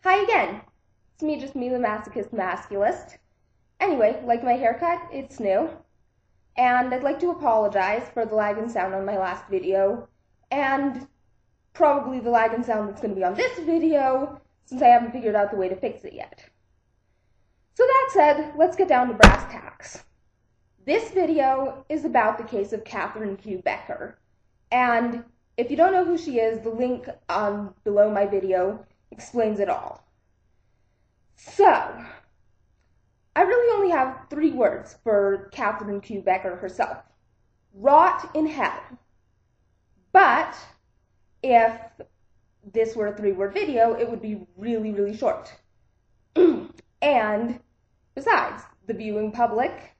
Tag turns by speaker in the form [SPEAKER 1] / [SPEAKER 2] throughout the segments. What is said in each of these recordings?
[SPEAKER 1] Hi again. It's me, the Masochist Masculist. Anyway, like my haircut, it's new. And I'd like to apologize for the lag in sound on my last video, and probably the lag in sound that's going to be on this video, since I haven't figured out the way to fix it yet. So that said, let's get down to brass tacks. This video is about the case of Kieu Becker, and if you don't know who she is, the link below my video explains it all. So, I really only have 3 words for Kieu Becker herself. Rot in hell. But if this were a 3-word video, it would be really, really short. And besides, the viewing public,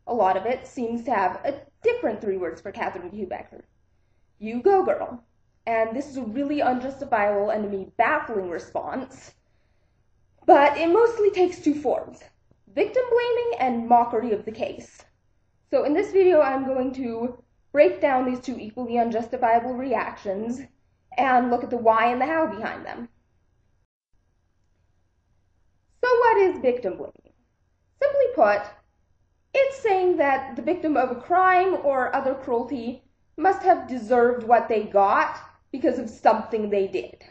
[SPEAKER 1] a lot of it, seems to have a different 3 words for Kieu Becker. You go, girl. And this is a really unjustifiable and, to me, baffling response. But it mostly takes 2 forms: victim blaming and mockery of the case. So in this video, I'm going to break down these 2 equally unjustifiable reactions and look at the why and the how behind them. So what is victim blaming? Simply put, it's saying that the victim of a crime or other cruelty must have deserved what they got because of something they did.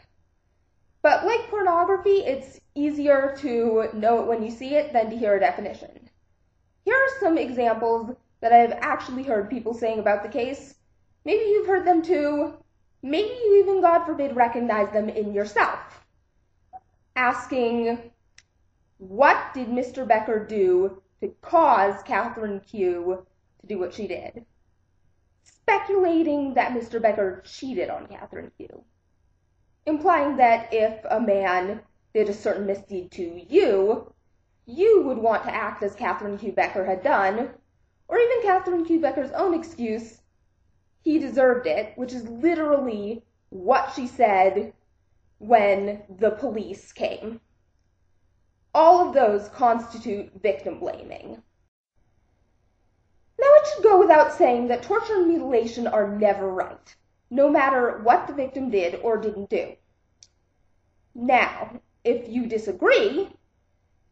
[SPEAKER 1] But like pornography, it's easier to know it when you see it than to hear a definition. Here are some examples that I've actually heard people saying about the case. Maybe you've heard them too. Maybe you even, God forbid, recognize them in yourself. Asking, what did Mr. Becker do to cause Kieu to do what she did? Speculating that Mr. Becker cheated on Kieu. Implying that if a man did a certain misdeed to you, you would want to act as Kieu Becker had done, or even Kieu Becker's own excuse, he deserved it, which is literally what she said when the police came. All of those constitute victim blaming. Now, it should go without saying that torture and mutilation are never right, no matter what the victim did or didn't do. Now, if you disagree,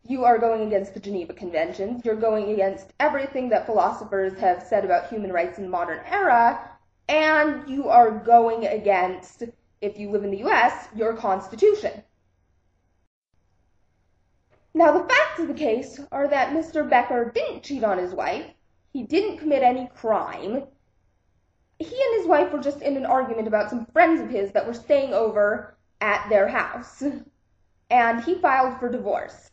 [SPEAKER 1] you are going against the Geneva Conventions, you're going against everything that philosophers have said about human rights in the modern era, and you are going against, if you live in the US, your Constitution. Now, the facts of the case are that Mr. Becker didn't cheat on his wife, he didn't commit any crime. He and his wife were just in an argument about some friends of his that were staying over at their house, and he filed for divorce.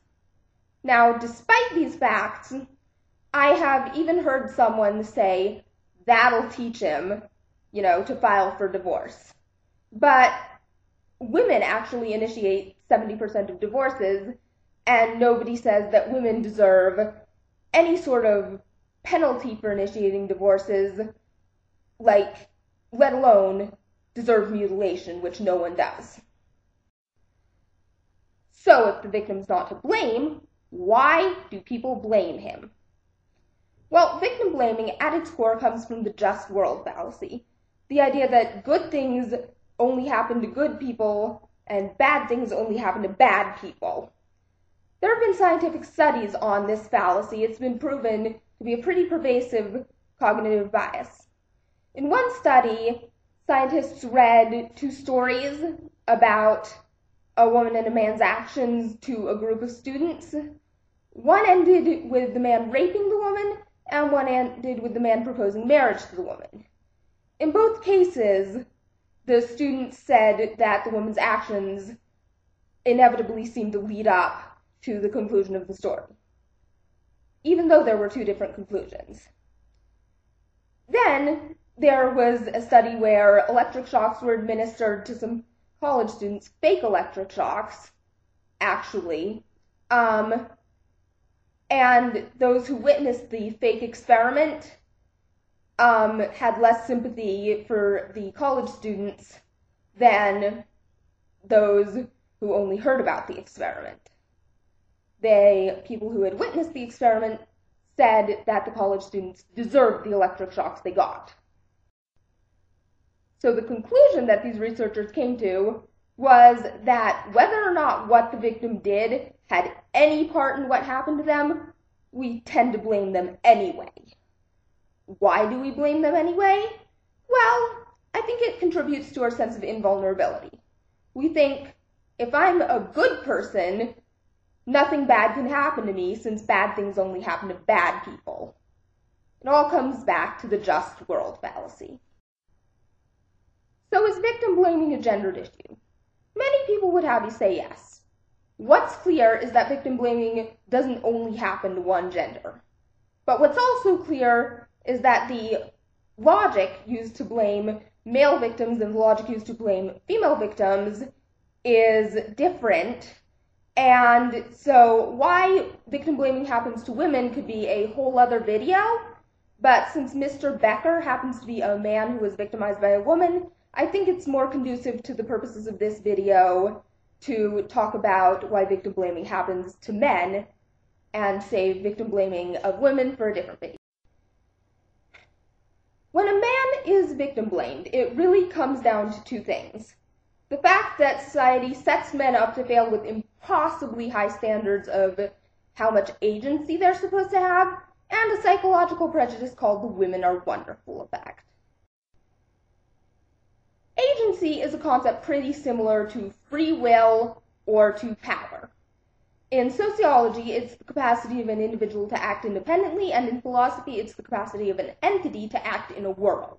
[SPEAKER 1] Now, despite these facts, I have even heard someone say, that'll teach him, to file for divorce. But women actually initiate 70% of divorces, and nobody says that women deserve any sort of penalty for initiating divorces, let alone deserve mutilation, which no one does. So if the victim's not to blame, why do people blame him? Well, victim blaming at its core comes from the just world fallacy, the idea that good things only happen to good people and bad things only happen to bad people. There have been scientific studies on this fallacy. It's been proven to be a pretty pervasive cognitive bias. In one study, scientists read 2 stories about a woman and a man's actions to a group of students. One ended with the man raping the woman, and one ended with the man proposing marriage to the woman. In both cases, the students said that the woman's actions inevitably seemed to lead up to the conclusion of the story, even though there were 2 different conclusions. Then there was a study where electric shocks were administered to some college students, fake electric shocks, actually, and those who witnessed the fake experiment had less sympathy for the college students than those who only heard about the experiment. People who had witnessed the experiment said that the college students deserved the electric shocks they got. So the conclusion that these researchers came to was that whether or not what the victim did had any part in what happened to them, we tend to blame them anyway. Why do we blame them anyway? Well, I think it contributes to our sense of invulnerability. We think, if I'm a good person, nothing bad can happen to me since bad things only happen to bad people. It all comes back to the just world fallacy. So is victim blaming a gendered issue? Many people would have you say yes. What's clear is that victim blaming doesn't only happen to one gender. But what's also clear is that the logic used to blame male victims and the logic used to blame female victims is different. And so why victim blaming happens to women could be a whole other video. But since Mr. Becker happens to be a man who was victimized by a woman, I think it's more conducive to the purposes of this video to talk about why victim blaming happens to men and save victim blaming of women for a different video. When a man is victim blamed, it really comes down to two things. The fact that society sets men up to fail with impossibly high standards of how much agency they're supposed to have, and a psychological prejudice called the women are wonderful effect. Agency is a concept pretty similar to free will or to power. In sociology, it's the capacity of an individual to act independently, and in philosophy, it's the capacity of an entity to act in a world.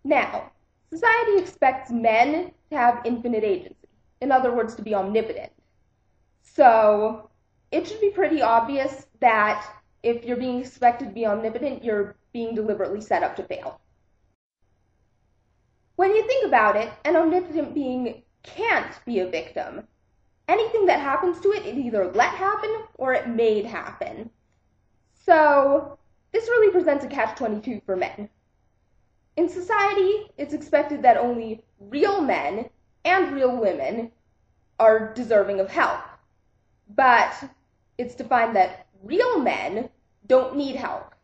[SPEAKER 1] Now, society expects men to have infinite agency, in other words, to be omnipotent. So, it should be pretty obvious that if you're being expected to be omnipotent, you're being deliberately set up to fail. When you think about it, an omnipotent being can't be a victim. Anything that happens to it, it either let happen or it made happen. So, this really presents a catch-22 for men. In society, it's expected that only real men and real women are deserving of help. But it's defined that real men don't need help.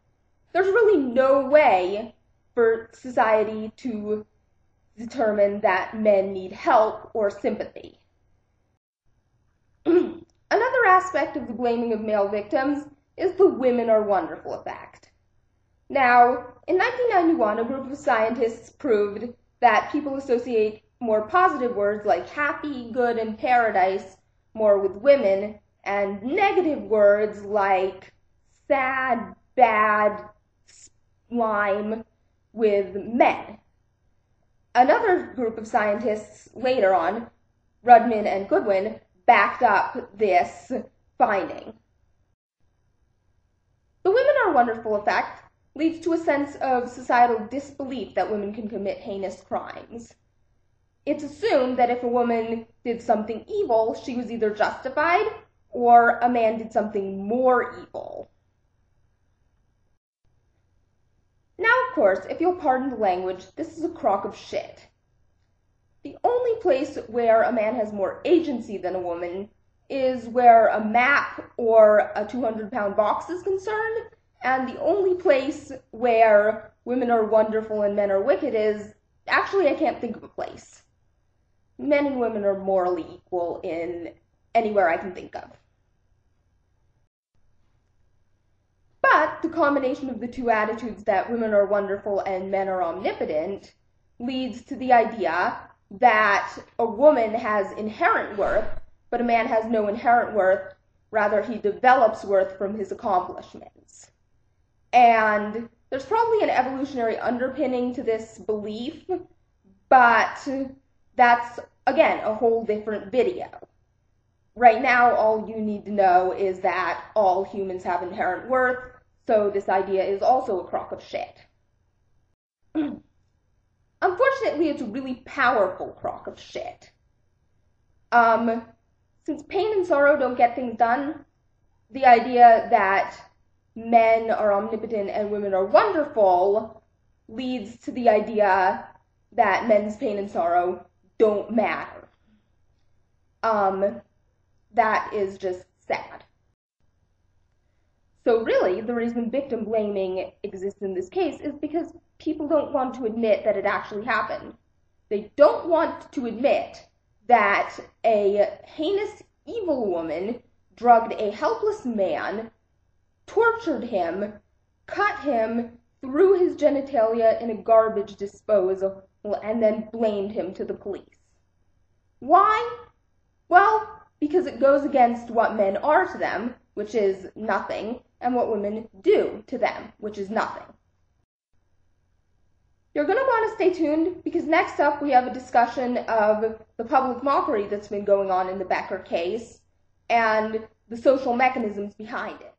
[SPEAKER 1] There's really no way for society to determine that men need help or sympathy. Another aspect of the blaming of male victims is the women are wonderful effect. Now, in 1991, a group of scientists proved that people associate more positive words like happy, good, and paradise more with women, and negative words like sad, bad, slime with men. Another group of scientists later on, Rudman and Goodwin, backed up this finding. The women are wonderful effect leads to a sense of societal disbelief that women can commit heinous crimes. It's assumed that if a woman did something evil, she was either justified or a man did something more evil. Now, of course, if you'll pardon the language, this is a crock of shit. The only place where a man has more agency than a woman is where a map or a 200-pound box is concerned, and the only place where women are wonderful and men are wicked is, actually, I can't think of a place. Men and women are morally equal in anywhere I can think of. But the combination of the two attitudes that women are wonderful and men are omnipotent leads to the idea that a woman has inherent worth, but a man has no inherent worth, rather he develops worth from his accomplishments. And there's probably an evolutionary underpinning to this belief, but that's, again, a whole different video. Right now, all you need to know is that all humans have inherent worth, so this idea is also a crock of shit. Unfortunately, it's a really powerful crock of shit. Since pain and sorrow don't get things done, the idea that men are omnipotent and women are wonderful leads to the idea that men's pain and sorrow don't matter. That is just sad. So really, the reason victim blaming exists in this case is because people don't want to admit that it actually happened. They don't want to admit that a heinous, evil woman drugged a helpless man, tortured him, cut him, threw his genitalia in a garbage disposal, and then blamed him to the police. Why? Well, because it goes against what men are to them, which is nothing, and what women do to them, which is nothing. You're going to want to stay tuned, because next up we have a discussion of the public mockery that's been going on in the Becker case, and the social mechanisms behind it.